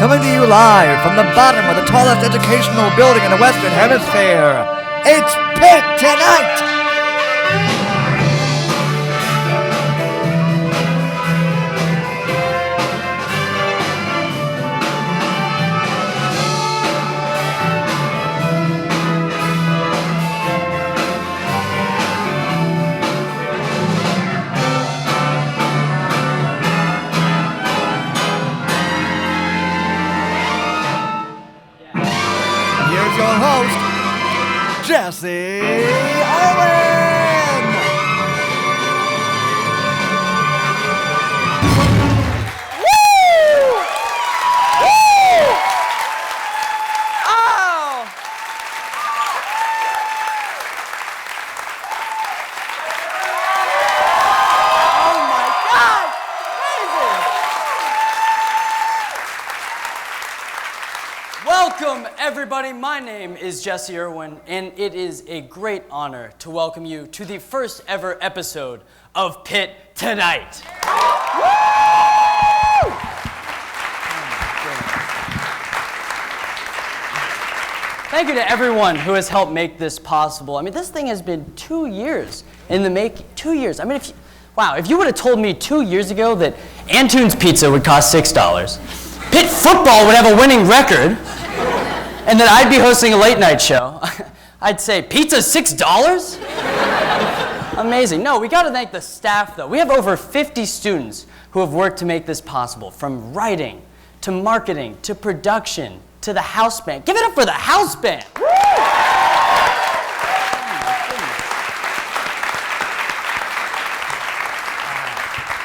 coming to you live from the bottom of the tallest educational building in the Western Hemisphere. It's Pitt Tonight! Your host, Jesse Irwin! Woo! Woo! Oh! Oh my God! Amazing! Welcome, everybody. My name is Jesse Irwin, and it is a great honor to welcome you to the first ever episode of Pitt Tonight. Thank you to everyone who has helped make this possible. I mean, this thing has been 2 years in the making. 2 years. I mean, if you would have told me 2 years ago that Antoon's Pizza would cost $6, Pitt football would have a winning record, and that I'd be hosting a late night show, I'd say, pizza's $6? Amazing. No, we gotta thank the staff though. We have over 50 students who have worked to make this possible, from writing, to marketing, to production, to the house band. Give it up for the house band. Woo!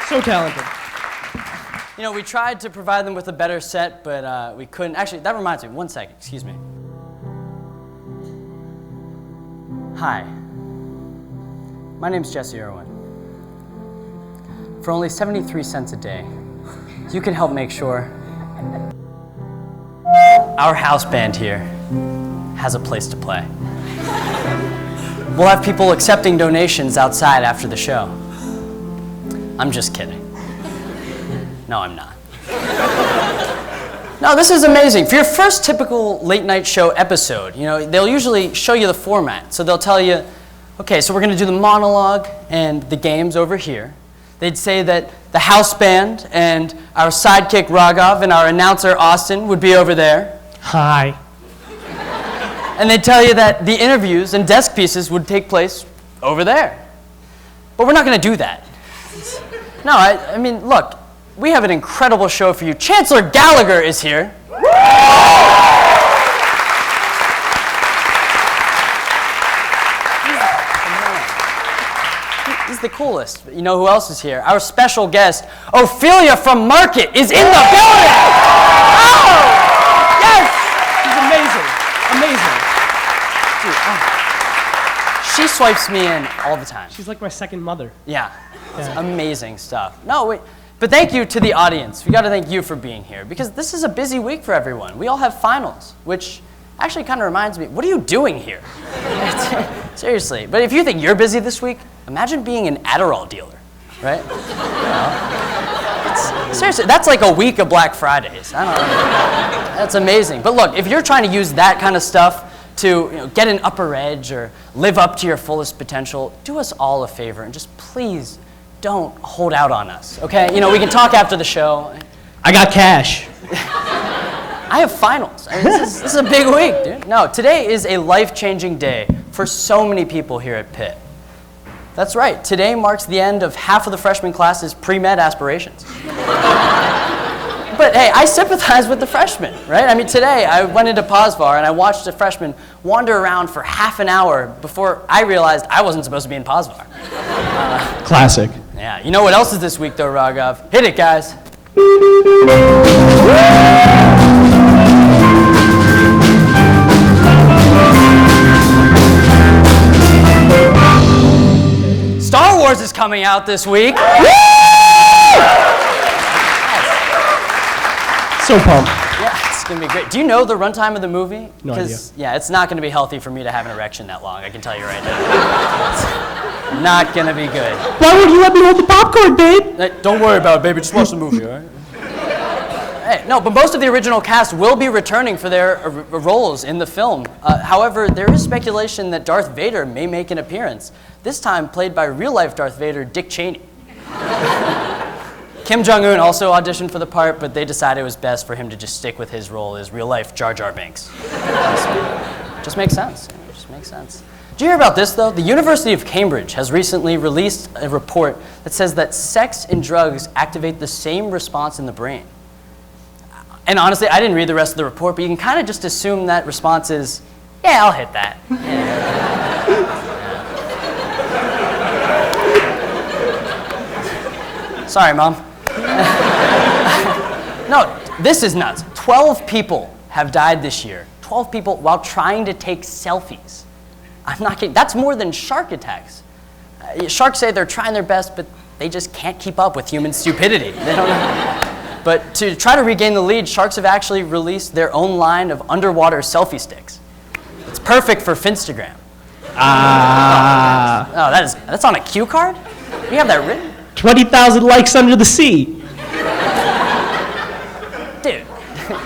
So talented. You know, we tried to provide them with a better set, but we couldn't. Actually, that reminds me, 1 second, excuse me. Hi, my name's Jesse Irwin. For only 73 cents a day, you can help make sure our house band here has a place to play. We'll have people accepting donations outside after the show. I'm just kidding. No, I'm not. No, this is amazing. For your first typical late night show episode, you know, they'll usually show you the format. So they'll tell you, okay, so we're gonna do the monologue and the games over here. They'd say that the house band and our sidekick Raghav and our announcer Austin would be over there. Hi. And they'd tell you that the interviews and desk pieces would take place over there. But we're not gonna do that. No, I mean, look, we have an incredible show for you. Chancellor Gallagher is here. He's the coolest. You know who else is here? Our special guest, Ophelia from Market, is in the building! Oh! Yes! She's amazing. Amazing. Dude, oh. She swipes me in all the time. She's like my second mother. Yeah. It's amazing stuff. No, wait. But thank you to the audience. We got to thank you for being here, because this is a busy week for everyone. We all have finals, which actually kind of reminds me, what are you doing here? Seriously. But if you think you're busy this week, imagine being an Adderall dealer, right? Seriously, that's like a week of Black Fridays. I don't know. That's amazing. But look, if you're trying to use that kind of stuff to get an upper edge or live up to your fullest potential, do us all a favor and just please don't hold out on us, okay? You know, we can talk after the show. I got cash. I have finals. I mean, this is a big week, dude. No, today is a life-changing day for so many people here at Pitt. That's right. Today marks the end of half of the freshman class's pre-med aspirations. But hey, I sympathize with the freshmen, right? I mean, today I went into Posvar and I watched a freshman wander around for half an hour before I realized I wasn't supposed to be in Posvar. Classic. Yeah, you know what else is this week though, Raghav? Hit it, guys. Star Wars is coming out this week. So pumped. Yeah, it's gonna be great. Do you know the runtime of the movie? No idea. Yeah, it's not gonna be healthy for me to have an erection that long, I can tell you right now. It's not gonna be good. Why would you let me hold the popcorn, babe? Hey, don't worry about it, baby, just watch the movie, all right? Hey, no, but most of the original cast will be returning for their roles in the film. However, there is speculation that Darth Vader may make an appearance, this time played by real-life Darth Vader, Dick Cheney. Kim Jong-un also auditioned for the part, but they decided it was best for him to just stick with his role as real-life Jar Jar Binks. Just makes sense. It just makes sense. Did you hear about this, though? The University of Cambridge has recently released a report that says that sex and drugs activate the same response in the brain. And honestly, I didn't read the rest of the report, but you can kind of just assume that response is, yeah, I'll hit that. Yeah. Sorry, Mom. No, this is nuts. 12 people have died this year. 12 people while trying to take selfies. I'm not kidding. That's more than shark attacks. Sharks say they're trying their best, but they just can't keep up with human stupidity. They don't know. But to try to regain the lead, sharks have actually released their own line of underwater selfie sticks. It's perfect for Finstagram. Oh, that's on a cue card? You have that written? 20,000 likes under the sea. Dude,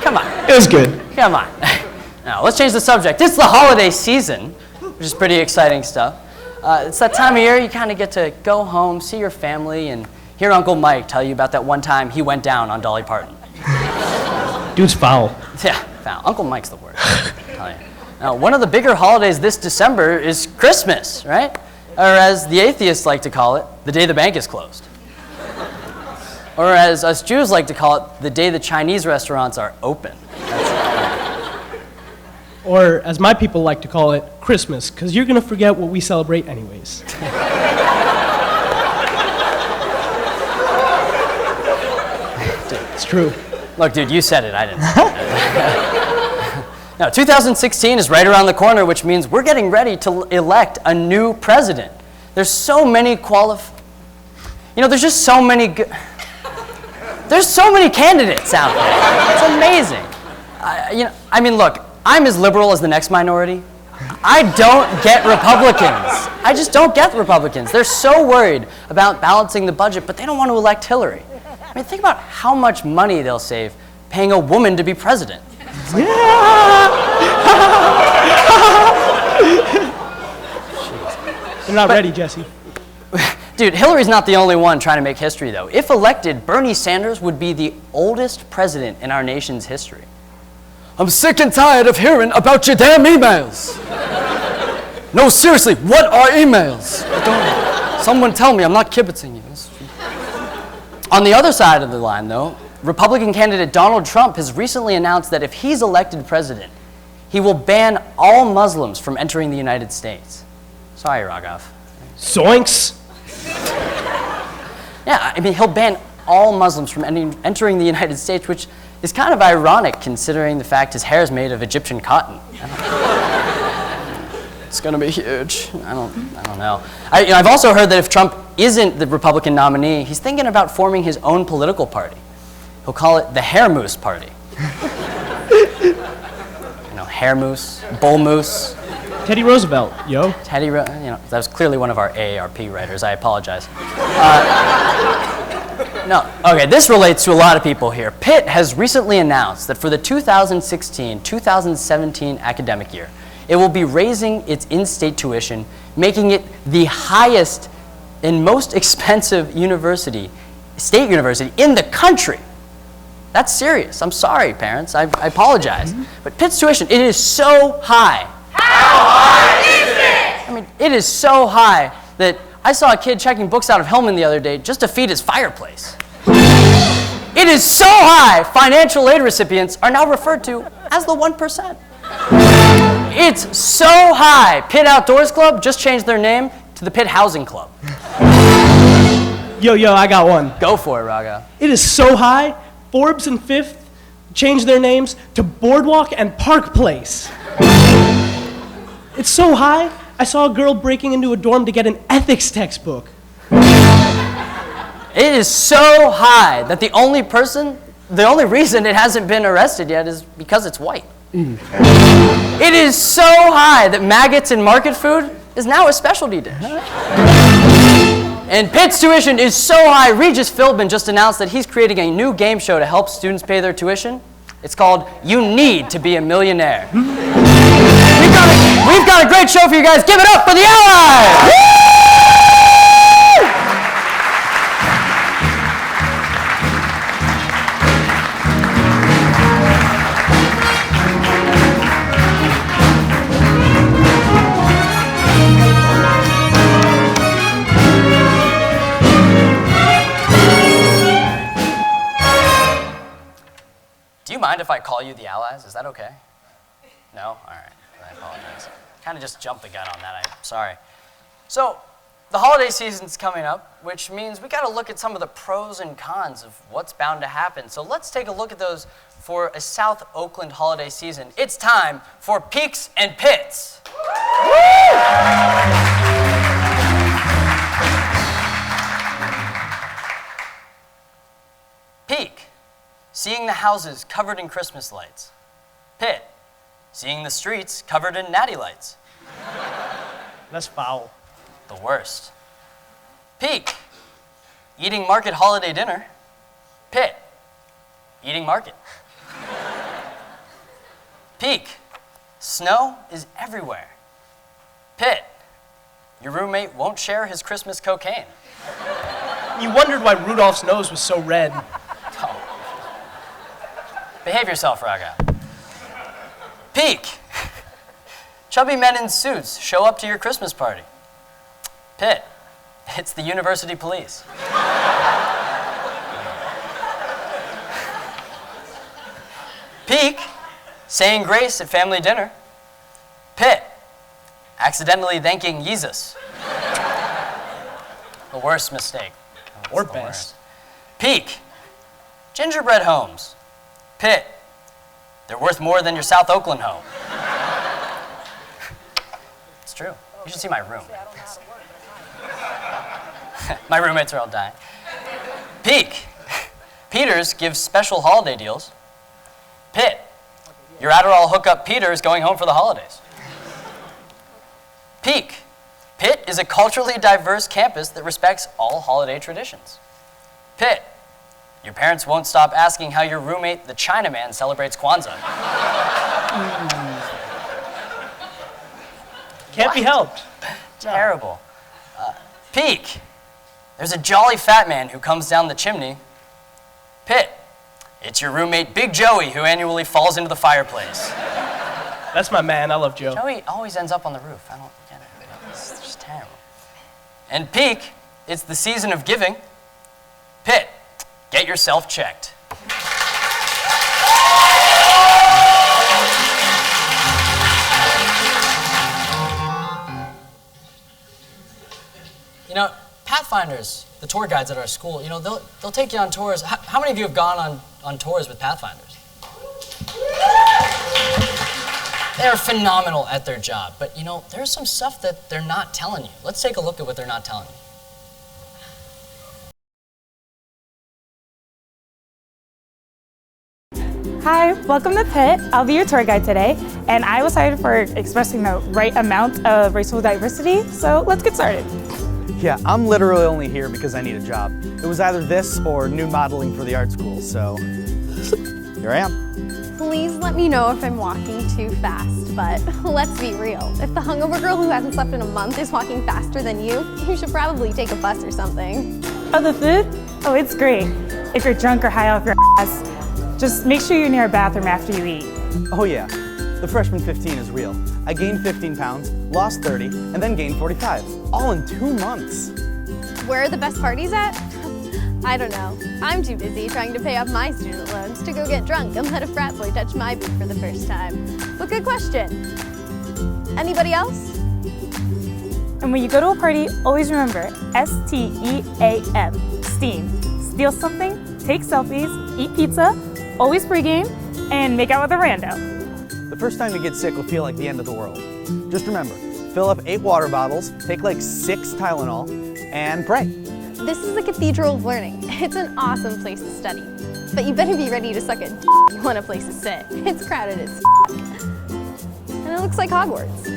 come on. It was good. Come on. Now, let's change the subject. It's the holiday season, which is pretty exciting stuff. It's that time of year you kind of get to go home, see your family, and hear Uncle Mike tell you about that one time he went down on Dolly Parton. Dude's foul. Yeah, foul. Uncle Mike's the worst. I'll tell you. Now, one of the bigger holidays this December is Christmas, right? Or as the atheists like to call it, the day the bank is closed. Or as us Jews like to call it, the day the Chinese restaurants are open. Or, as my people like to call it, Christmas, because you're going to forget what we celebrate anyways. It's true. Look, dude, you said it, I didn't. Now, 2016 is right around the corner, which means we're getting ready to elect a new president. There's so many there's just so many there's so many candidates out there. It's amazing. Look, I'm as liberal as the next minority. I don't get Republicans. I just don't get Republicans. They're so worried about balancing the budget, but they don't want to elect Hillary. I mean, think about how much money they'll save paying a woman to be president. Yeah. You're not ready, Jesse. Dude, Hillary's not the only one trying to make history, though. If elected, Bernie Sanders would be the oldest president in our nation's history. I'm sick and tired of hearing about your damn emails. No, seriously, what are emails? Someone tell me, I'm not kibitzing you. On the other side of the line, though, Republican candidate Donald Trump has recently announced that if he's elected president, he will ban all Muslims from entering the United States. Sorry, Raghav. Zoinks! Yeah, I mean, he'll ban all Muslims from entering the United States, which is kind of ironic considering the fact his hair is made of Egyptian cotton. It's going to be huge. I don't know. I've also heard that if Trump isn't the Republican nominee, he's thinking about forming his own political party. He'll call it the Hair Moose Party. Hair Moose, Bull Moose. Teddy Roosevelt, yo. That was clearly one of our AARP writers. I apologize. This relates to a lot of people here. Pitt has recently announced that for the 2016-2017 academic year, it will be raising its in-state tuition, making it the highest and most expensive state university in the country. That's serious. I'm sorry, parents. I apologize. But Pitt's tuition, it is so high. How high is it? I mean, it is so high that I saw a kid checking books out of Hillman the other day just to feed his fireplace. It is so high, financial aid recipients are now referred to as the 1%. It's so high, Pitt Outdoors Club just changed their name to the Pitt Housing Club. Yo, I got one. Go for it, Raga. It is so high, Forbes and Fifth changed their names to Boardwalk and Park Place. It's so high, I saw a girl breaking into a dorm to get an ethics textbook. It is so high that the only reason it hasn't been arrested yet is because it's white. It is so high that maggots in market food is now a specialty dish. And Pitt's tuition is so high, Regis Philbin just announced that he's creating a new game show to help students pay their tuition. It's called You Need to Be a Millionaire. We've got a great show for you guys. Give it up for the Allies! Do you mind if I call you the Allies? Is that okay? No? All right. I apologize. Kind of just jumped the gun on that. I'm sorry. So, the holiday season's coming up, which means we got to look at some of the pros and cons of what's bound to happen. So let's take a look at those for a South Oakland holiday season. It's time for Peaks and Pits. Peak. Seeing the houses covered in Christmas lights. Pit, seeing the streets covered in natty lights. That's foul. The worst. Peak, eating market holiday dinner. Pit, eating market. Peak, snow is everywhere. Pit, your roommate won't share his Christmas cocaine. You wondered why Rudolph's nose was so red. Behave yourself, Raga. Peak. Chubby men in suits show up to your Christmas party. Pit. It's the university police. Peak. Saying grace at family dinner. Pit. Accidentally thanking Jesus. The worst mistake. Or best. Peak. Gingerbread homes. Pit, they're worth more than your South Oakland home. It's true. You should see my room. My roommates are all dying. Peak, Peters gives special holiday deals. Pit, your Adderall hookup Peter is going home for the holidays. Peak, Pitt is a culturally diverse campus that respects all holiday traditions. Pit, your parents won't stop asking how your roommate, the Chinaman, celebrates Kwanzaa. Can't be helped. Terrible. Peak. There's a jolly fat man who comes down the chimney. Pit. It's your roommate, Big Joey, who annually falls into the fireplace. That's my man. I love Joe. Joey always ends up on the roof. I don't get it. It's just terrible. And Peak. It's the season of giving. Pit. Get yourself checked. You know, Pathfinders, the tour guides at our school, you know, they'll take you on tours. How many of you have gone on tours with Pathfinders? They're phenomenal at their job, but you know, there's some stuff that they're not telling you. Let's take a look at what they're not telling you. Hi, welcome to Pitt. I'll be your tour guide today, and I was hired for expressing the right amount of racial diversity, so let's get started. Yeah, I'm literally only here because I need a job. It was either this or new modeling for the art school, so here I am. Please let me know if I'm walking too fast, but let's be real. If the hungover girl who hasn't slept in a month is walking faster than you should probably take a bus or something. Oh, the food? Oh, it's great. If you're drunk or high off your ass, just make sure you're near a bathroom after you eat. Oh yeah, the freshman 15 is real. I gained 15 pounds, lost 30, and then gained 45, all in 2 months. Where are the best parties at? I don't know. I'm too busy trying to pay off my student loans to go get drunk and let a frat boy touch my boot for the first time. But good question. Anybody else? And when you go to a party, always remember STEAM, STEAM. Steal something, take selfies, eat pizza, always pregame, and make out with a rando. The first time you get sick will feel like the end of the world. Just remember, fill up 8 water bottles, take like 6 Tylenol, and pray. This is the Cathedral of Learning. It's an awesome place to study. But you better be ready to suck a d if you want a place to sit. It's crowded as f***. And it looks like Hogwarts.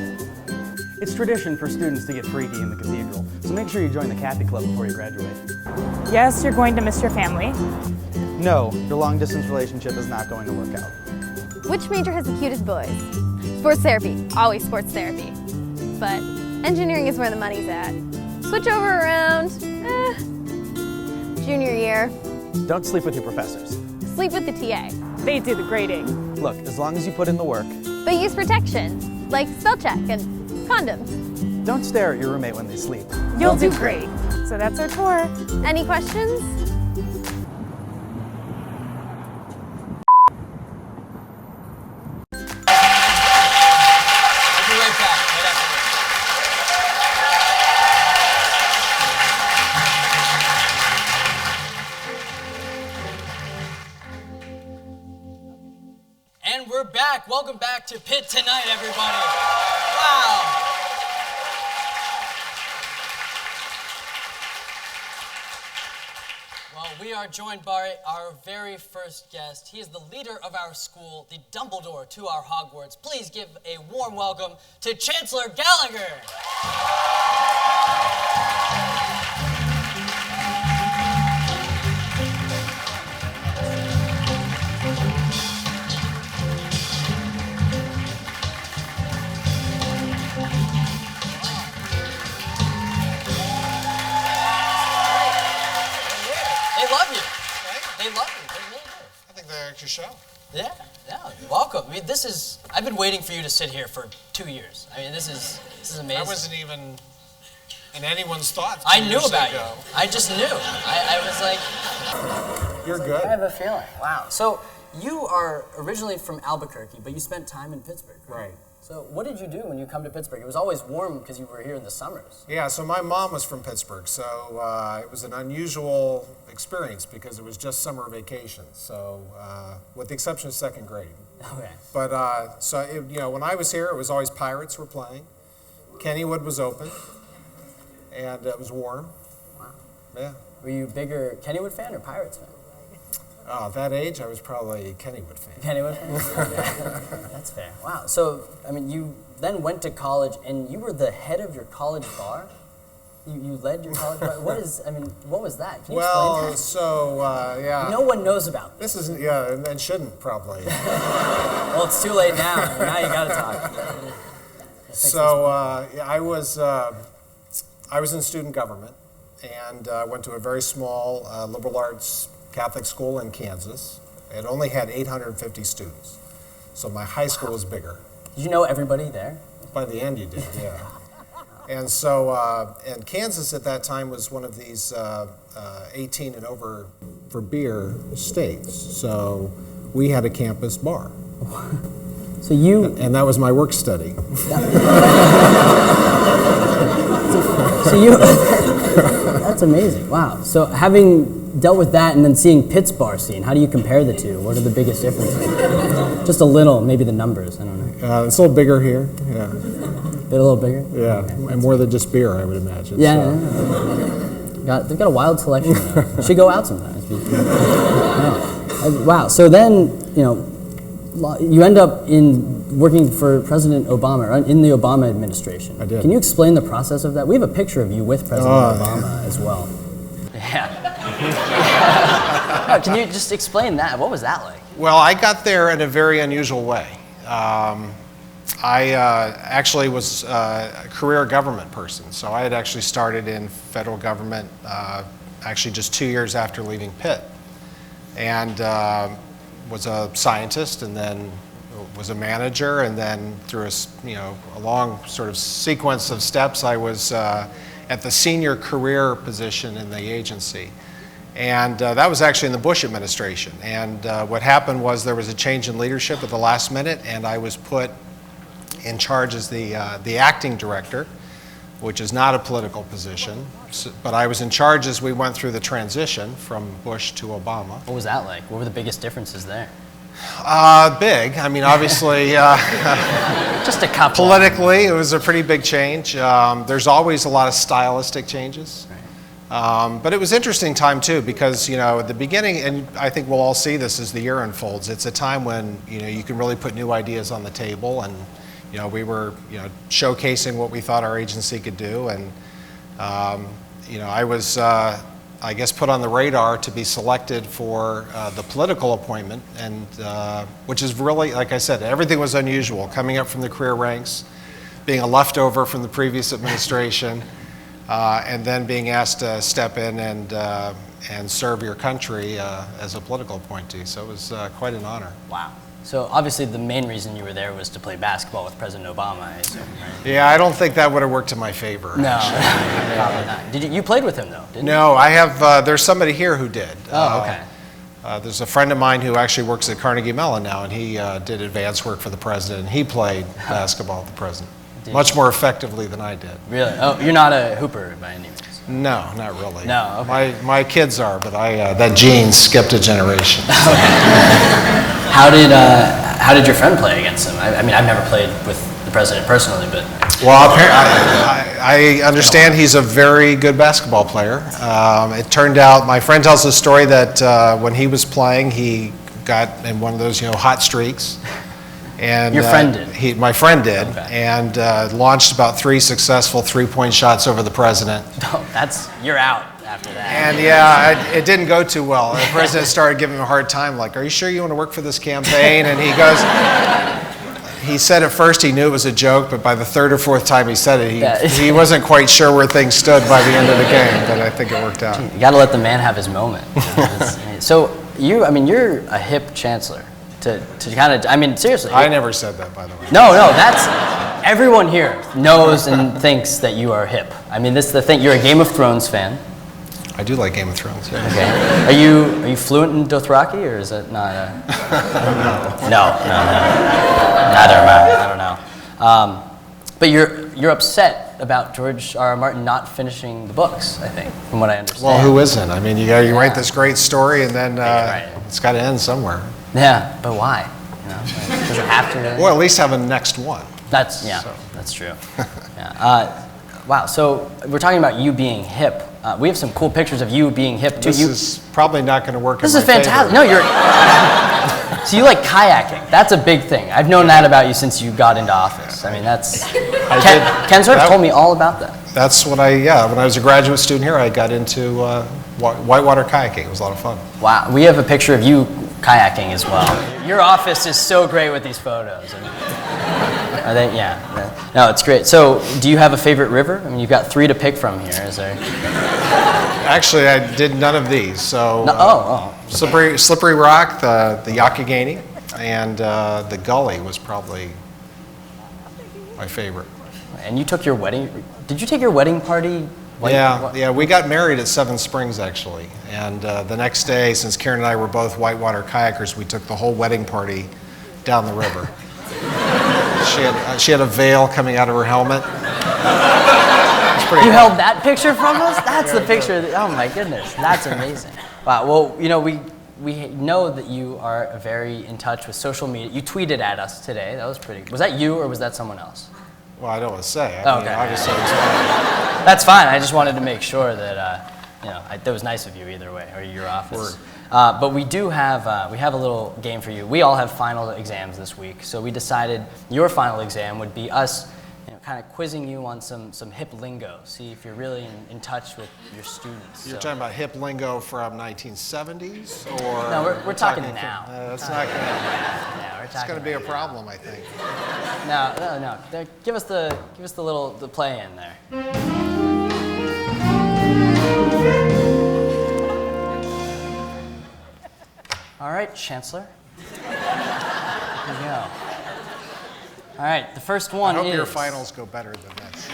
It's tradition for students to get freaky in the cathedral, so make sure you join the Cappy Club before you graduate. Yes, you're going to miss your family. No, your long-distance relationship is not going to work out. Which major has the cutest boys? Sports therapy, always sports therapy. But engineering is where the money's at. Switch over around, junior year. Don't sleep with your professors. Sleep with the TA. They do the grading. Look, as long as you put in the work. But use protection, like spell check and condoms. Don't stare at your roommate when they sleep. You'll do great. So that's our tour. Any questions? We'll be right back. And we're back. Welcome back to Pitt Tonight, everybody. Wow. Well, we are joined by our very first guest. He is the leader of our school, the Dumbledore to our Hogwarts. Please give a warm welcome to Chancellor Gallagher. They love you. They love you. They really do. I think they like your show. Yeah, welcome. I mean, I've been waiting for you to sit here for 2 years. I mean, this is amazing. I wasn't even in anyone's thoughts. I knew about you. I just knew. I was like, You're good. I have a feeling. Wow. So you are originally from Albuquerque, but you spent time in Pittsburgh, right? So what did you do when you come to Pittsburgh? It was always warm because you were here in the summers. Yeah, so my mom was from Pittsburgh, so it was an unusual experience because it was just summer vacation, so with the exception of second grade. Okay. But when I was here, it was always Pirates were playing. Kennywood was open, and it was warm. Wow. Yeah. Were you a bigger Kennywood fan or Pirates fan? At that age, I was probably a Kennywood fan. Kennywood fan? Yeah. That's fair. Wow. So, I mean, you then went to college, and you were the head of your college bar? You led your college bar? What was that? Can you explain that? Yeah. No one knows about This isn't, and shouldn't probably. Well, it's too late now. Now you gotta talk. I was in student government and went to a very small liberal arts Catholic school in Kansas. It only had 850 students, so my high school was bigger. Did you know everybody there? By the end, you did, yeah. And so, and Kansas at that time was one of these 18 and over for beer states. So we had a campus bar. So you... And that was my work study. That's amazing. Wow. So having dealt with that and then seeing Pitt's bar scene, how do you compare the two? What are the biggest differences? Just a little, maybe the numbers, I don't know. It's a little bigger here, yeah. A little bigger? Yeah, and more than just beer, I would imagine. Yeah. They've got a wild selection. You should go out sometimes. Yeah. Wow. So then, you end up working for President Obama, or in the Obama administration. I did. Can you explain the process of that? We have a picture of you with President Obama as well. Yeah. Can you just explain that? What was that like? Well, I got there in a very unusual way. I actually was a career government person, so I had actually started in federal government actually just 2 years after leaving Pitt, and was a scientist, and then was a manager, and then through a long sort of sequence of steps, I was at the senior career position in the agency. And that was actually in the Bush administration. And what happened was there was a change in leadership at the last minute, and I was put in charge as the acting director, which is not a political position. But I was in charge as we went through the transition from Bush to Obama. What was that like? What were the biggest differences there? Big. I mean, obviously, just a couple. Politically, it was a pretty big change. There's always a lot of stylistic changes. But it was an interesting time too, because at the beginning, and I think we'll all see this as the year unfolds, it's a time when you can really put new ideas on the table, and we were showcasing what we thought our agency could do, and I was I guess put on the radar to be selected for the political appointment, and which is really, like I said, everything was unusual. Coming up from the career ranks, being a leftover from the previous administration, and then being asked to step in and serve your country as a political appointee. So it was quite an honor. Wow. So obviously the main reason you were there was to play basketball with President Obama, I assume, right? Yeah, I don't think that would have worked in my favor. No, probably not. Did you played with him though? Didn't No, I have. There's somebody here who did. Oh, okay. There's a friend of mine who actually works at Carnegie Mellon now, and he did advanced work for the president. And he played basketball with the president much more effectively than I did. Really? Oh, you're not a hooper by any means. No, not really. No, okay. My kids are, but that gene skipped a generation. How did your friend play against him? I mean, I've never played with the president personally, but... Well, I understand he's a very good basketball player. It turned out, my friend tells the story that when he was playing, he got in one of those, hot streaks. And your friend did? My friend did, okay. And launched about 3 successful three-point shots over the president. Oh, you're out after that. And yeah, it didn't go too well. The president started giving him a hard time, like, "Are you sure you want to work for this campaign?" And he said at first he knew it was a joke, but by the 3rd or 4th time he said it, he wasn't quite sure where things stood by the end of the game, but I think it worked out. You got to let the man have his moment. So you're a hip chancellor. To kind of, I mean, seriously. I never said that, by the way. No, that's, everyone here knows and thinks that you are hip. I mean, this is the thing, you're a Game of Thrones fan. I do like Game of Thrones, yeah. Okay. Are you fluent in Dothraki, or is it not No. Neither am I don't know. But you're upset about George R.R. Martin not finishing the books, I think, from what I understand. Well, who isn't? I mean, you write this great story, and then it's got to end somewhere. Yeah, but why? Does it have to? Well, at least have a next one. That's true. Yeah. Wow. So we're talking about you being hip. We have some cool pictures of you being hip too. This is probably not going to work. This is fantastic. No, so you like kayaking. That's a big thing. I've known that about you since you got into office. I mean, Ken sort of told me all about that. That's what when I was a graduate student here, I got into whitewater kayaking. It was a lot of fun. Wow. We have a picture of you kayaking as well. Your office is so great with these photos. Are they? Yeah. No, it's great. So, do you have a favorite river? I mean, you've got 3 to pick from here. Is there? Actually, I did none of these. So, Slippery Rock, the Yakagani, and the Gully was probably my favorite. And you took your wedding. Did you take your wedding party? Yeah, we got married at Seven Springs, actually. And the next day, since Karen and I were both whitewater kayakers, we took the whole wedding party down the river. She had a veil coming out of her helmet. You held that picture from us? That's the picture. Oh my goodness, that's amazing. Wow. Well, we know that you are very in touch with social media. You tweeted at us today. That was pretty. Was that you or was that someone else? Well, I don't want to say. Okay. Obviously. That's fine. I just wanted to make sure that that was nice of you either way, or your office. But we do have a little game for you. We all have final exams this week, so we decided your final exam would be us, kind of quizzing you on some hip lingo. See if you're really in touch with your students. You're talking about hip lingo from 1970s, or no? We're talking now. That's not going to. Yeah, it's going to be a problem, I think. No. Give us the play in there. All right, Chancellor. Here we go. All right, the first one is... I hope your finals go better than this.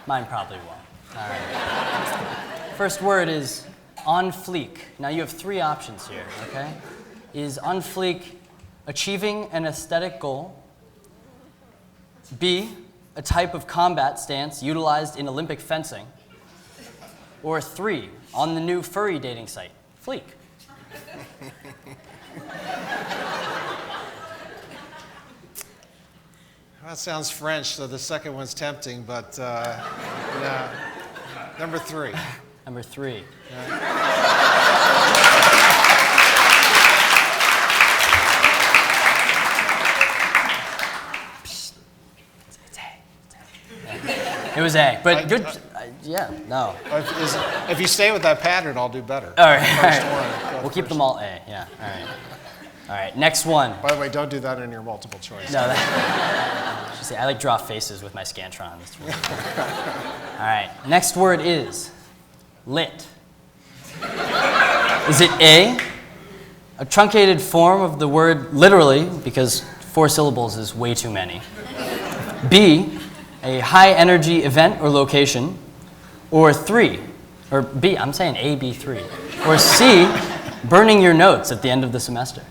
Mine probably won't. All right. First word is on fleek. Now you have 3 options here, okay? Is on fleek achieving an aesthetic goal? B, a type of combat stance utilized in Olympic fencing? Or 3, on the new furry dating site, Fleek? That sounds French, so the second one's tempting, but no. Number 3. Number 3. It was A, but good. Yeah, no. If you stay with that pattern, I'll do better. All right, First all right. one, We'll keep them all A. Yeah. All right. All right. Next one. By the way, don't do that in your multiple choice. No. See, I like draw faces with my Scantron. That's really cool. All right. Next word is lit. Is it A, a truncated form of the word literally, because 4 syllables is way too many? B, a high-energy event or location? Or 3, or B, I'm saying A, B, 3. Or C, burning your notes at the end of the semester?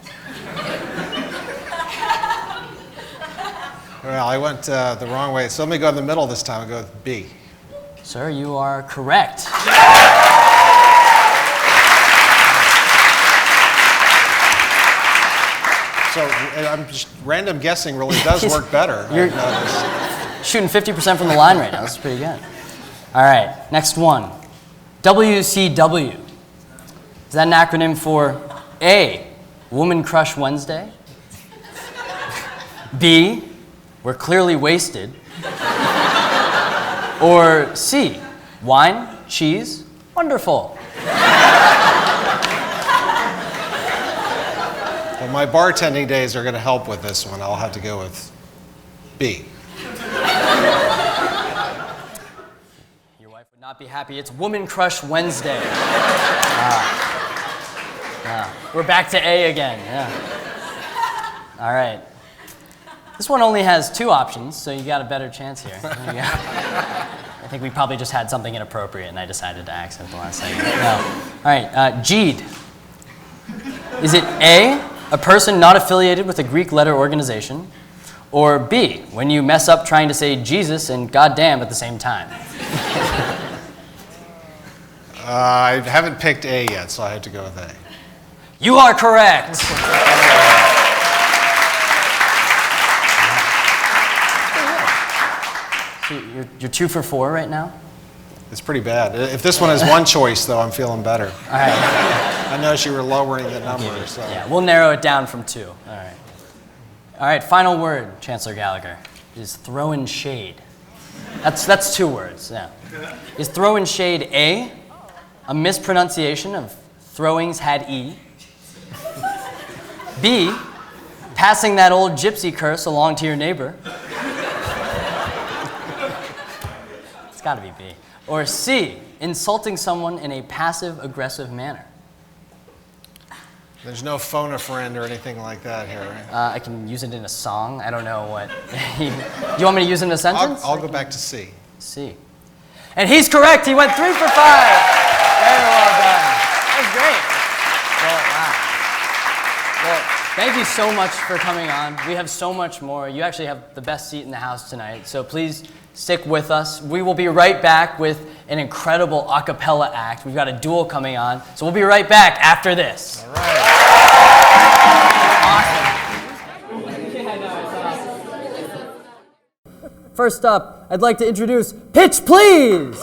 Well, I went the wrong way, so let me go in the middle this time. I'll go with B. Sir, you are correct. So I'm just random guessing really does work better. You're shooting 50% from the line right now. This is pretty good. All right, next one. WCW. Is that an acronym for A, Woman Crush Wednesday? B, We're Clearly Wasted? Or C, Wine, Cheese, Wonderful? Well, my bartending days are going to help with this one. I'll have to go with B. Your wife would not be happy. It's Woman Crush Wednesday. We're back to A again. Yeah. All right. This one only has 2 options, so you got a better chance here. I think we probably just had something inappropriate, and I decided to accent the last second. No. All right. G'd. Is it A, a person not affiliated with a Greek letter organization? Or B, when you mess up trying to say Jesus and goddamn at the same time? I haven't picked A yet, so I have to go with A. You are correct. So you're 2 for 4 right now? It's pretty bad. If this one has 1 choice, though, I'm feeling better. All right. I noticed you were lowering the number. So. Yeah, we'll narrow it down from 2. All right. All right, final word, Chancellor Gallagher, is throwing shade. That's 2 words, yeah. Is throwing shade A, a mispronunciation of throwings had E? B, passing that old gypsy curse along to your neighbor? It's gotta be B. Or C, insulting someone in a passive-aggressive manner? There's no phone a friend or anything like that here, right? I can use it in a song. I don't know what. You want me to use it in a sentence? I'll go back to C. C. And he's correct. He went 3 for 5. Very well done. That was great. Well, thank you so much for coming on. We have so much more. You actually have the best seat in the house tonight, so please stick with us. We will be right back with an incredible Acappella act. We've got a duel coming on, so we'll be right back after this. All right. First up, I'd like to introduce Pitch Please!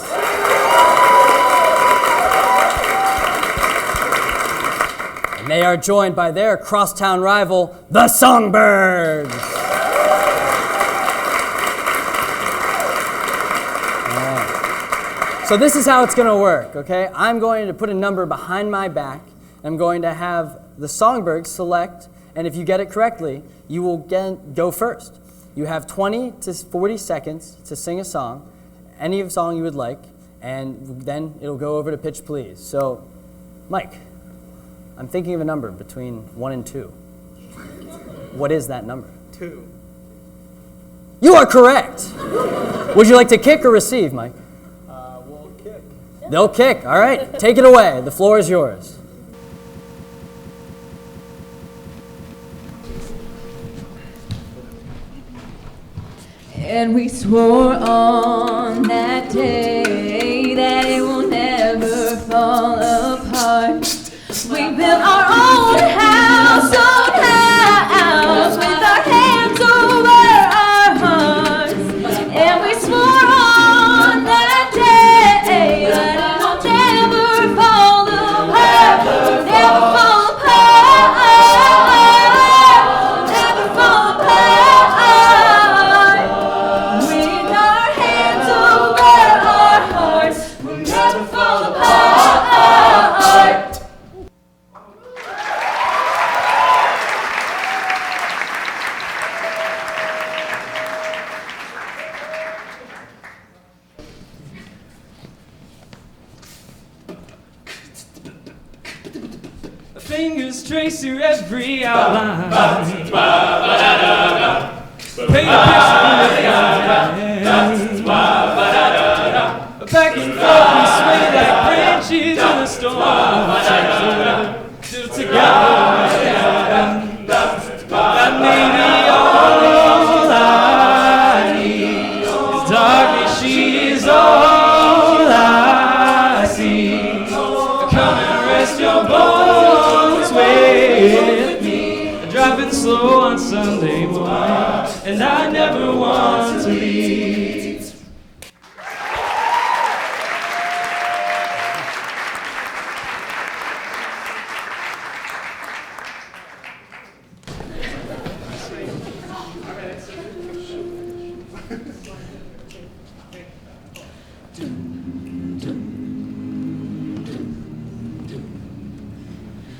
And they are joined by their crosstown rival, the Songbirds! So this is how it's going to work, okay? I'm going to put a number behind my back. I'm going to have the Songbirds select, and if you get it correctly, you will go first. You have 20 to 40 seconds to sing a song, any song you would like, and then it'll go over to Pitch Please. So, Mike, I'm thinking of a number between 1 and 2. What is that number? 2. You are correct! Would you like to kick or receive, Mike? We'll kick. They'll kick. All right, take it away. The floor is yours. And we swore on that day that it will never fall apart. We built our own house with our hands over our hearts. And we swore on that day that it will never fall apart. Never fall apart. Never fall apart. With our hands over fingers trace through every outline. Paint a picture back and forth we sway like branches in a storm. Still together, that may be all I need. Is darkness, she is all I see. Come and rest your bones with me. Driving slow on Sunday morning, and I never want to leave.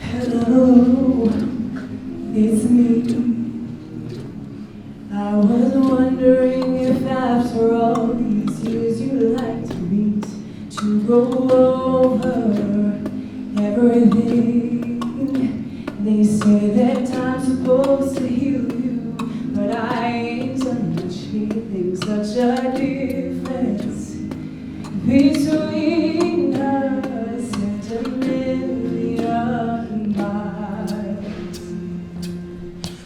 Hello, it's me. I was wondering if after all these years you'd like to meet, to go over everything. They say that time's supposed to heal you, but I ain't done much healing. Such a difference between us and a million miles.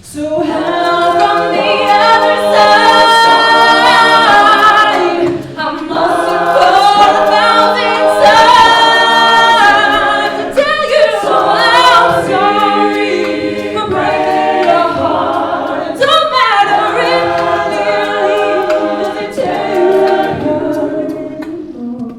So how from the other side, I must have called 1,000 times to tell you I'm sorry for breaking your heart. It don't matter if clearly doesn't tell you I'm hurt anymore.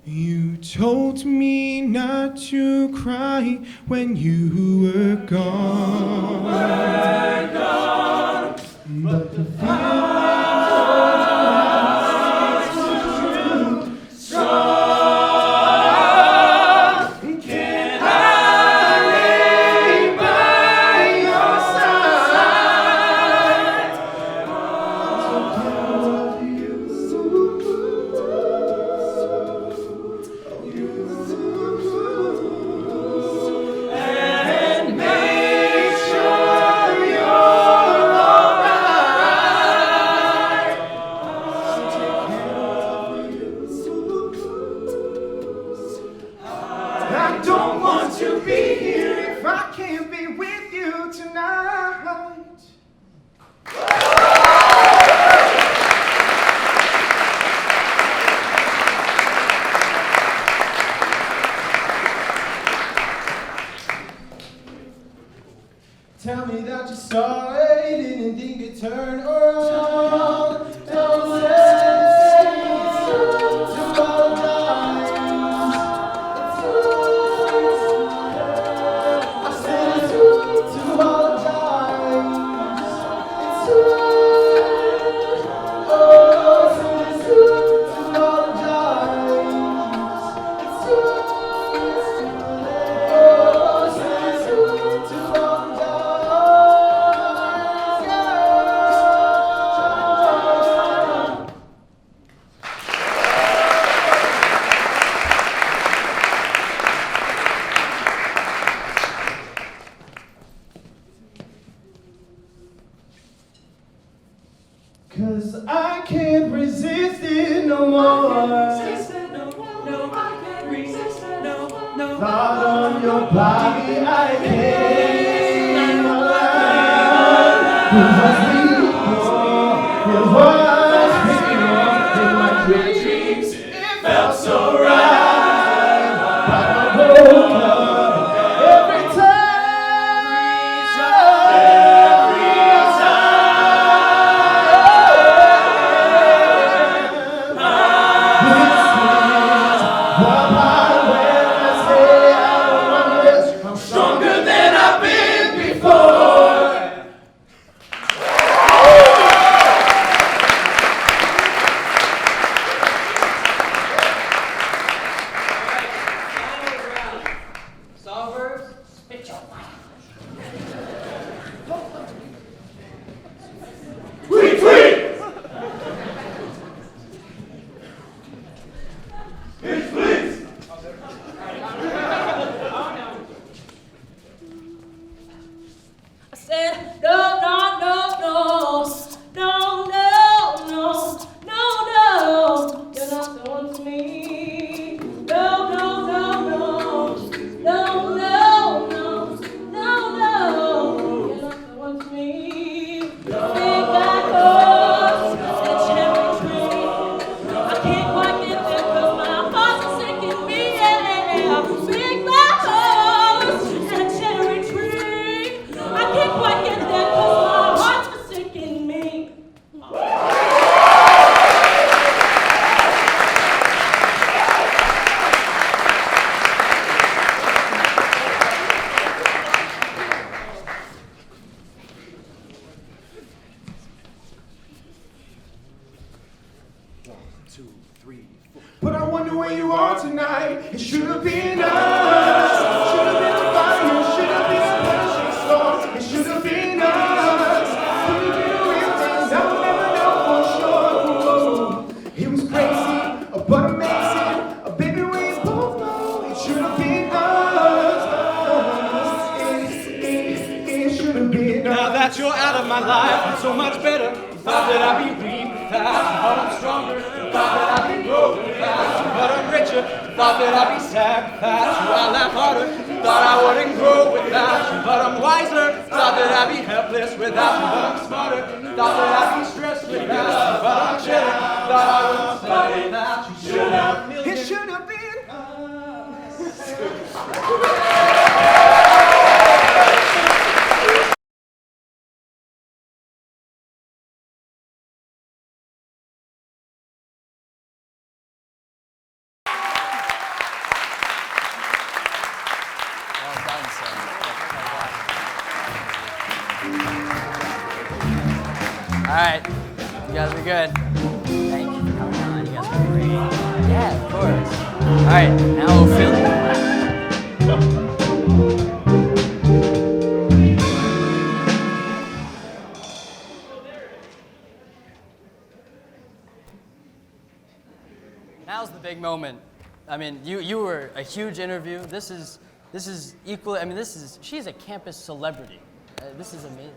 You told me not to cry when you were gone. But the feeling's too strong. Can I lay by your side? And make sure you're alright. I don't want to be here if I can't be with you tonight. Tell me that you're sorry, didn't think it'd turn around. Don't say to apologize. I said to apologize. It's too late. Oh, it's too late to apologize. It's too late. Oh, it's too late to Cause I can't resist it no more. Thought on your body, I came alive. It was before, in my dreams. It felt so right, but I woke up every time. Stronger than I've been before. Solvers, spit your light. Bitch, please. I said, no, no, no, no. No, no, no. No, no. You're not the one for me. No, no, no, no. No, no, no. No, no. You're not the one for me. Big black horse and cherry tree. I can't quite get there 'cause my heart's sinking me. Yeah. Big black horse and cherry tree. I can't quite get there 'cause my heart's forsaking me. But I wonder where you are tonight. It should have been us. Should have been a fire. Should have been a punishing storm. It should have been us. Could have been a real time. I'll never know for sure. It was crazy, but amazing. Baby, we both know it should have been us. It should have been us. Now that you're out of my life, I'm so much better. Thought that I'd be weak without you, but I'm stronger. Thought that I'd be broke without you, but I'm richer. Thought that I'd be sad without you, I laugh harder. Thought I wouldn't grow without you, but I'm wiser. Thought that I'd be helpless without you, but I'm smarter. Thought that I'd be stressed without you, but I'm chilling. Thought I wouldn't stay without you. Should have, it should have been. All right, you guys are good. Thank you for coming on. You guys are great. Yeah, of course. All right, now Ophelia. Now's the big moment. I mean, you were a huge interview. This is equally. I mean, she's a campus celebrity. This is amazing.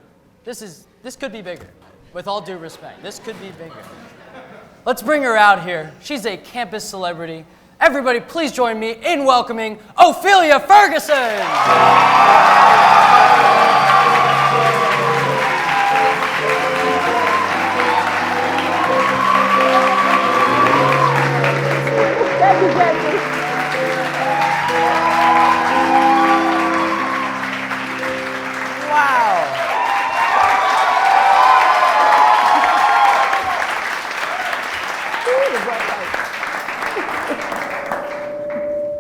This could be bigger. With all due respect, this could be bigger. Let's bring her out here. She's a campus celebrity. Everybody, please join me in welcoming Ophelia Ferguson. Thank you, Jesse. Wow.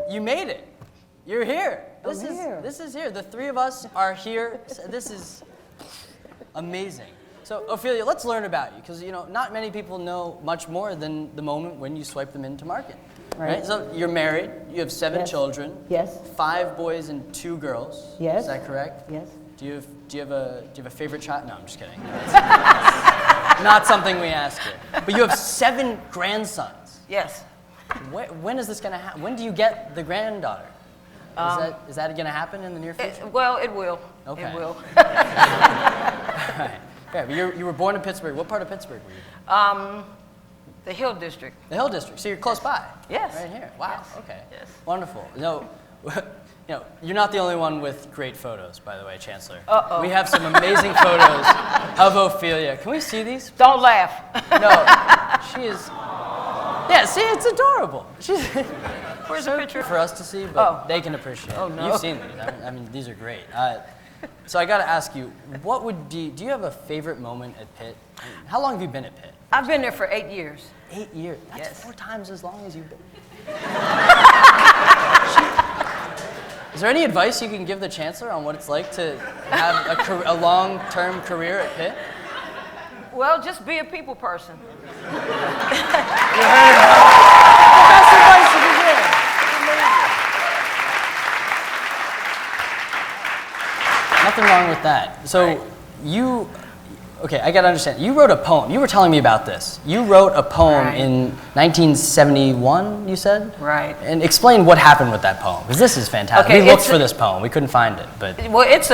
You made it. You're here. This is here. The three of us are here. This is amazing. So, Ophelia, let's learn about you, because not many people know much more than the moment when you swipe them into market. Right? So you're married. You have 7 children. Yes. 5 boys and 2 girls. Yes. Is that correct? Yes. Do you have a favorite child? No, I'm just kidding. Not something we ask you. But you have 7 grandsons. Yes. When is this going to happen? When do you get the granddaughter? Is that going to happen in the near future? Well, it will. Okay. It will. All right. Yeah, but you were born in Pittsburgh. What part of Pittsburgh were you? The Hill District. The Hill District. So you're close by. Yes. Right here. Wow. Yes. Okay. Yes. Wonderful. No, you're not the only one with great photos, by the way, Chancellor. Uh-oh. We have some amazing photos of Ophelia. Can we see these? Don't laugh. No. She is. Yeah. See, it's adorable. She's. Where's the picture? For us to see, but they can appreciate. Oh, no. You've seen these. I mean, these are great. So I got to ask you, do you have a favorite moment at Pitt? I mean, how long have you been at Pitt? I've been there for 8 years. 8 years? That's Yes. 4 times as long as you've been. Is there any advice you can give the Chancellor on what it's like to have a long-term career at Pitt? Well, just be a people person. You heard it. The best advice you can give. Nothing wrong with that. So okay, I gotta understand. You wrote a poem. You were telling me about this. You wrote a poem in 1971, you said? Right. And explain what happened with that poem, because this is fantastic. Okay, we looked for this poem. We couldn't find it, but... Well, it's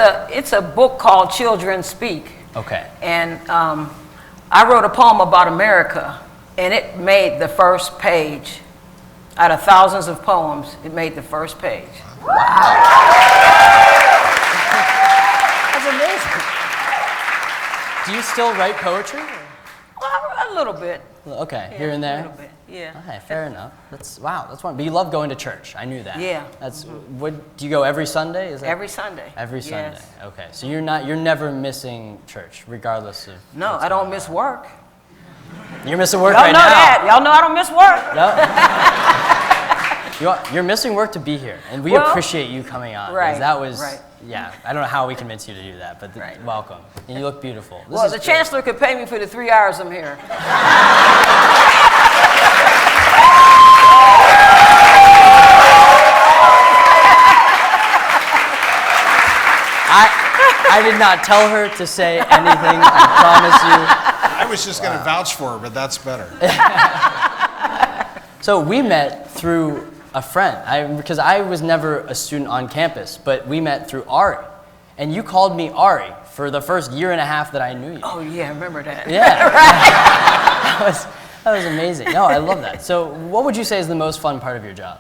a book called Children Speak. Okay. And I wrote a poem about America, and it made the first page. Out of thousands of poems, it made the first page. Wow. That's amazing. Do you still write poetry? Well, a little bit. Okay, Yeah, here and there? A little bit, yeah. Okay, fair enough. That's one. But you love going to church. I knew that. Yeah. That's do you go every Sunday? Is that Every Sunday. Every Sunday. Yes. Okay. So you're never missing church, regardless of. No, what's I don't going miss on. work. You're missing work Y'all right know now. that. Y'all know I don't miss work. No. You're missing work to be here, and we Well, appreciate you coming on. 'Cause right, That was. right. Yeah. I don't know how we convinced you to do that, but welcome. And you look beautiful. This Well, is the great. chancellor could pay me for the 3 hours I'm here. I did not tell her to say anything, I promise you. I was just going to vouch for her, but that's better. So we met through a friend, because I was never a student on campus, but we met through Ari. And you called me Ari for the first year and a half that I knew you. Oh, yeah, I remember that. Yeah. That was amazing. No, I love that. So what would you say is the most fun part of your job?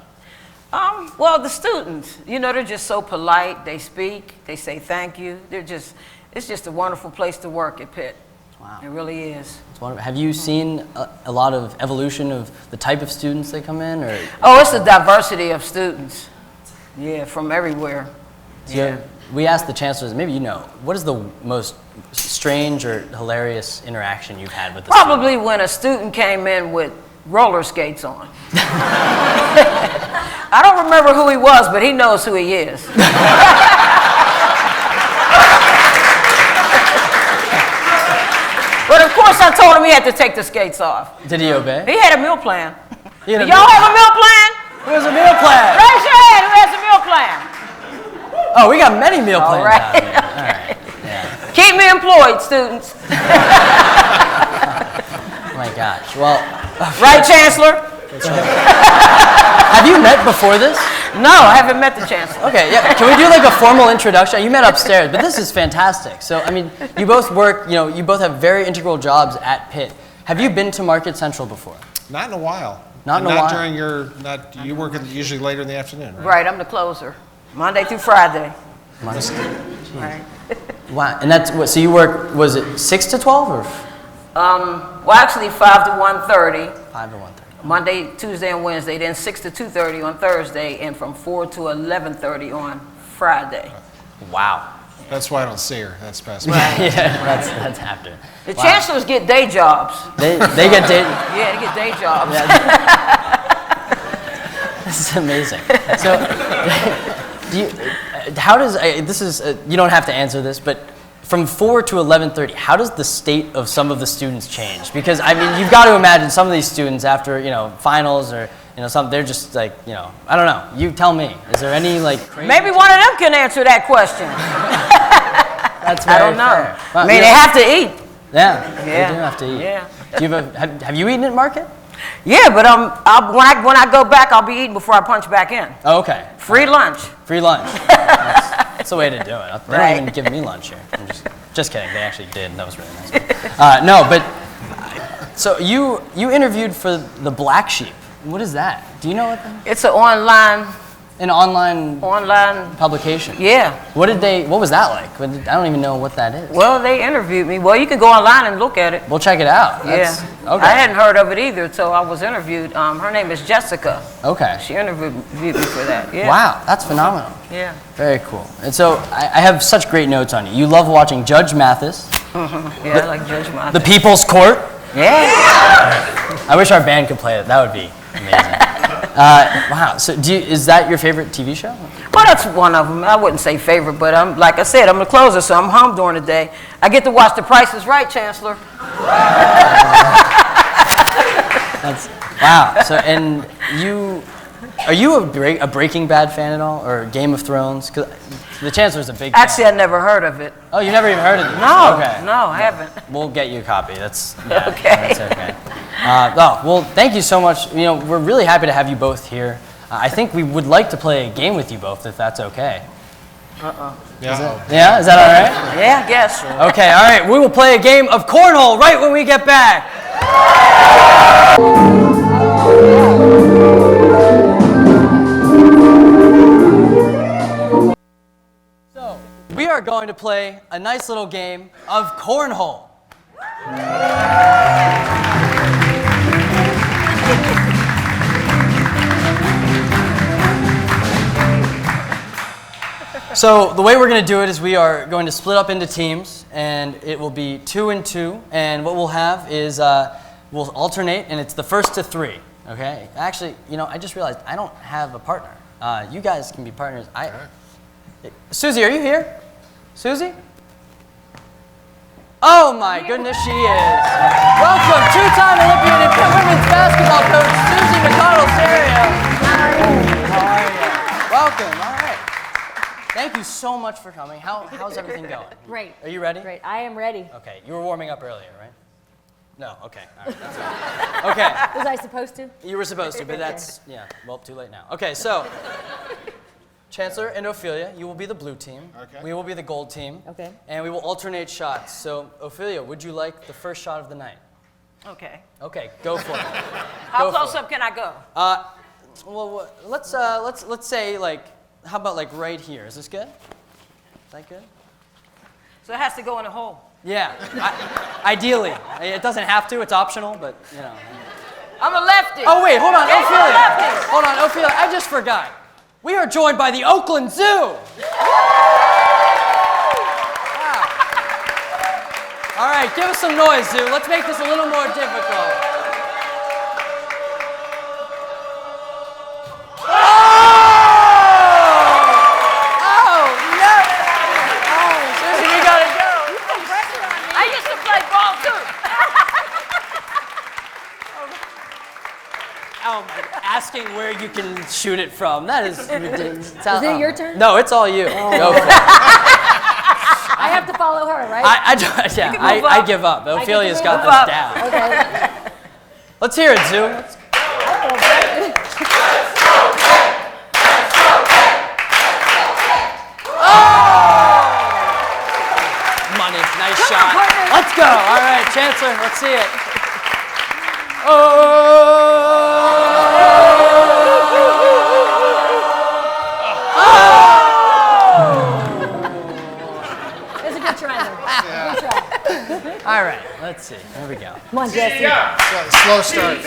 Well, the students, they're just so polite. They speak, they say thank you. It's just a wonderful place to work at Pitt. Wow. It really is. It's wonderful. Have you seen a lot of evolution of the type of students that come in? Or? Oh, it's a diversity of students. Yeah, from everywhere. So we asked the chancellors, maybe you know, what is the most strange or hilarious interaction you've had with the Probably when a student came in with roller skates on. I don't remember who he was, but he knows who he is. But of course I told him he had to take the skates off. Did he obey? He had a meal plan. He had a Y'all meal- have a meal plan? Who has a meal plan? Raise your hand, who has a meal plan? Oh, we got many meal All plans right. out here. All right. Yeah. Keep me employed, students. Oh my gosh. Well, Right, Chancellor? have you met before this? No, I haven't met the Chancellor. Okay, yeah. Can we do like a formal introduction? You met upstairs, but this is fantastic. So, I mean, you both work, you both have very integral jobs at Pitt. Have you been to Market Central before? Not in a while. Not in a Not while? during you work usually later in the afternoon, right? Right, I'm the closer. Monday through Friday. Right. Wow, and that's what, so you work, was it 6 to 12 or? Well, actually 5 to 1:30. 5 to 1:30. Monday, Tuesday, and Wednesday, then 6 to 2:30 on Thursday, and from 4 to 11:30 on Friday. Wow. That's why I don't see her. That's past Yeah, that's after. The chancellors get day jobs. They get day. Yeah, they get day jobs. This is amazing. So, you don't have to answer this, but from 4 to 11:30, how does the state of some of the students change? Because I mean, you've got to imagine some of these students after finals or they're just like I don't know. You tell me. Is there any crazy? Maybe one of them can answer that question. That's I don't know. fair. Well, I mean, they have to eat. Yeah, Yeah. they do have to eat. Yeah. Do you have you eaten at Market? Yeah, but when I go back, I'll be eating before I punch back in. Oh, okay. Free lunch. Free lunch. That's the way to do it. They Right. don't even give me lunch here. I'm just kidding. They actually did. And that was really nice. No, but so you interviewed for the Black Sheep. What is that? Do you know what that is? It's an online publication. Yeah. What was that like? I don't even know what that is. Well, they interviewed me. Well, you can go online and look at it. We'll check it out. Yeah. Okay. I hadn't heard of it either until I was interviewed. Her name is Jessica. Okay. She interviewed me for that. Yeah. Wow, that's phenomenal. Yeah. Very cool. And so I have such great notes on you. You love watching Judge Mathis. Yeah, I like Judge Mathis. The People's Court. Yeah. I wish our band could play it. That would be amazing. Wow. So is that your favorite TV show? Well, that's one of them. I wouldn't say favorite, but like I said, I'm the closer, so I'm home during the day. I get to watch The Price is Right, Chancellor. Wow. So, and you Are you a Breaking Bad fan at all, or Game of Thrones? Because the Chancellor's a big Actually, fan. I never heard of it. Oh, you never even heard of it? No, okay. no, I haven't. We'll get you a copy. That's yeah, Okay. That's okay. Well, thank you so much. You know, we're really happy to have you both here. I think we would like to play a game with you both, if that's okay. Yeah. Is that all right? Yeah, I guess. Okay, all right. We will play a game of Cornhole right when we get back. So, we are going to play a nice little game of Cornhole. So the way we're going to do it is we are going to split up into teams, and it will be 2 and 2. And what we'll have is we'll alternate, and it's the first to 3. Okay? Actually, you know, I just realized I don't have a partner. You guys can be partners. Suzie, are you here? Suzie? Oh my goodness, she is. Welcome, 2-time Olympian and Pitt women's basketball coach Suzie McConnell-Serio. How are you? Welcome. All right. Thank you so much for coming. How's everything going? Great. Are you ready? Great. I am ready. Okay. You were warming up earlier, right? No. Okay. All right. That's all right. Okay. Was I supposed to? You were supposed to, but that's, well, too late now. Okay, so, Chancellor and Ophelia, you will be the blue team. Okay. We will be the gold team. Okay. And we will alternate shots. So, Ophelia, would you like the first shot of the night? Okay. Okay, go for it. How close up can I go? Well, let's say, like, how about, like, right here? Is this good? Is that good? So it has to go in a hole. Yeah, ideally. It doesn't have to, it's optional, but, you know. I'm a lefty. Oh, wait, hold on, Okay, Ophelia. lefty. Hold on, Ophelia, I just forgot. We are joined by the Oakland Zoo. Wow. All right, give us some noise, Zoo. Let's make this a little more difficult. Asking where you can shoot it from. That is ridiculous. Is it your turn? No, it's all you. Oh. Go for it. I have to follow her, right? I give up. Ophelia's got this down. Okay. Let's hear it, Zoo. Money, nice shot. Let's go. All right, Chancellor, let's see it. It's a good try, though. Good try. All right, let's see. Here we go. Come on, Jesse. Slow start.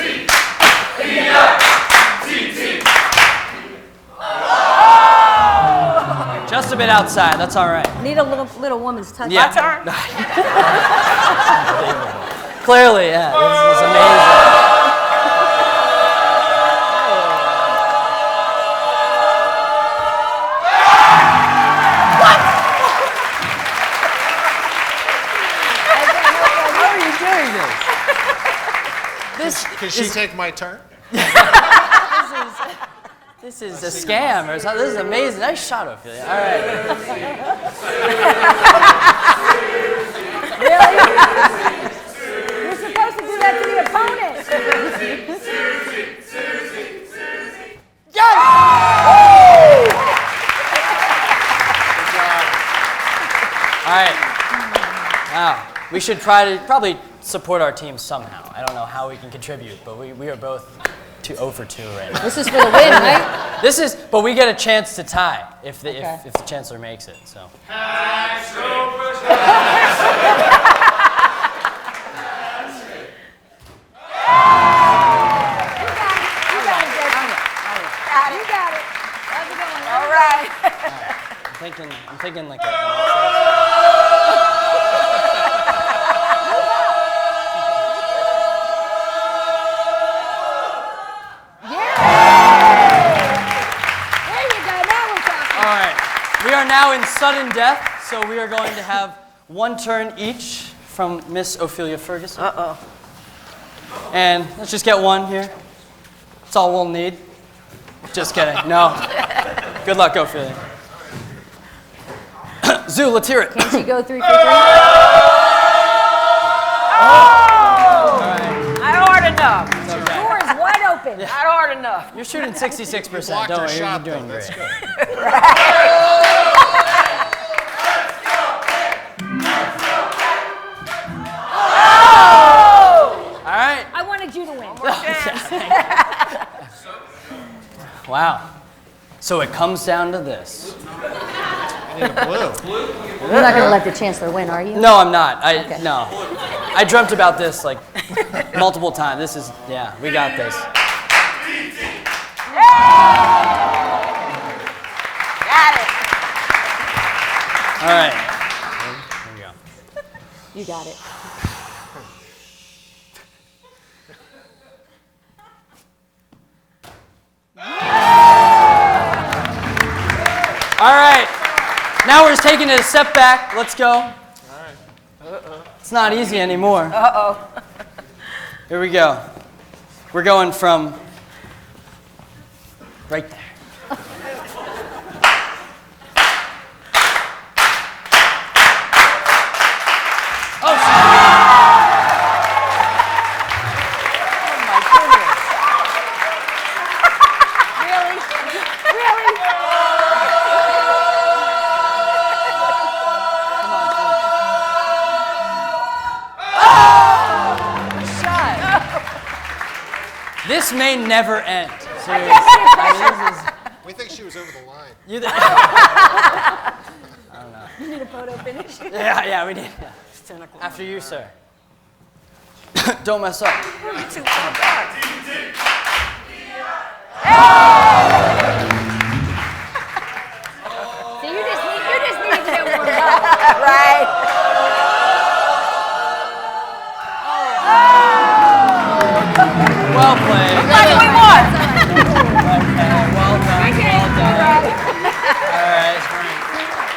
Just a bit outside. That's all right. Need a little woman's touch. Yeah. My turn? Clearly, yeah. This is amazing. Can she take my turn? This is a scam or something. This is amazing. Nice shot, Ophelia. All right. Really? You're supposed to do that to the opponent. Yes! All right. Wow. We should probably support our team somehow. I don't know how we can contribute, but we are both 0 for 2 right now. This is for the win, right? But we get a chance to tie if the Chancellor makes it. So. You got it. That's a good one. All right. I'm thinking like a. We are now in sudden death, so we are going to have one turn each from Miss Ophelia Ferguson. And let's just get one here. That's all we'll need. Just kidding. No. Good luck, Ophelia. Zoo, let's hear it. Can't you go 3 for 3? Not hard enough. The door is wide open. Not hard enough. You're shooting 66%. Blocked Don't her worry, shot, you're doing though. That's great. good. All right. I wanted you to win. Wow. So it comes down to this. I need a blue. You're not going to let the Chancellor win, are you? No, I'm not. Okay. No. I dreamt about this like multiple times. This is, yeah, we got this. Got it. All right. Here we go. You got it. All right. Now we're just taking it a step back. Let's go. All right. It's not easy anymore. Uh-oh. Here we go. We're going from right there. Oh, my goodness. Really? Really? This may never end. Seriously. We think she was over the line. I don't know. You need a photo finish? Yeah, we did. Yeah. After you, sir. Don't mess up. Too far back. So you just need to get warmed up. Right. Well played. Like we won. Well done.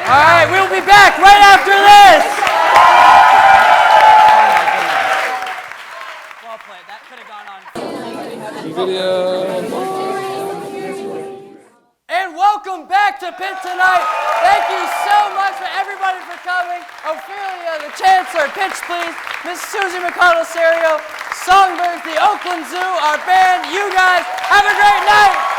All right, we'll be back right after this. Well played. That could have gone on. And welcome back to Pitt Tonight. Thank you so much for everybody for coming. Ophelia, the Chancellor, pitch please. Miss Suzie McConnell-Serio, Songbirds, the Oakland Zoo, our band. You guys have a great night.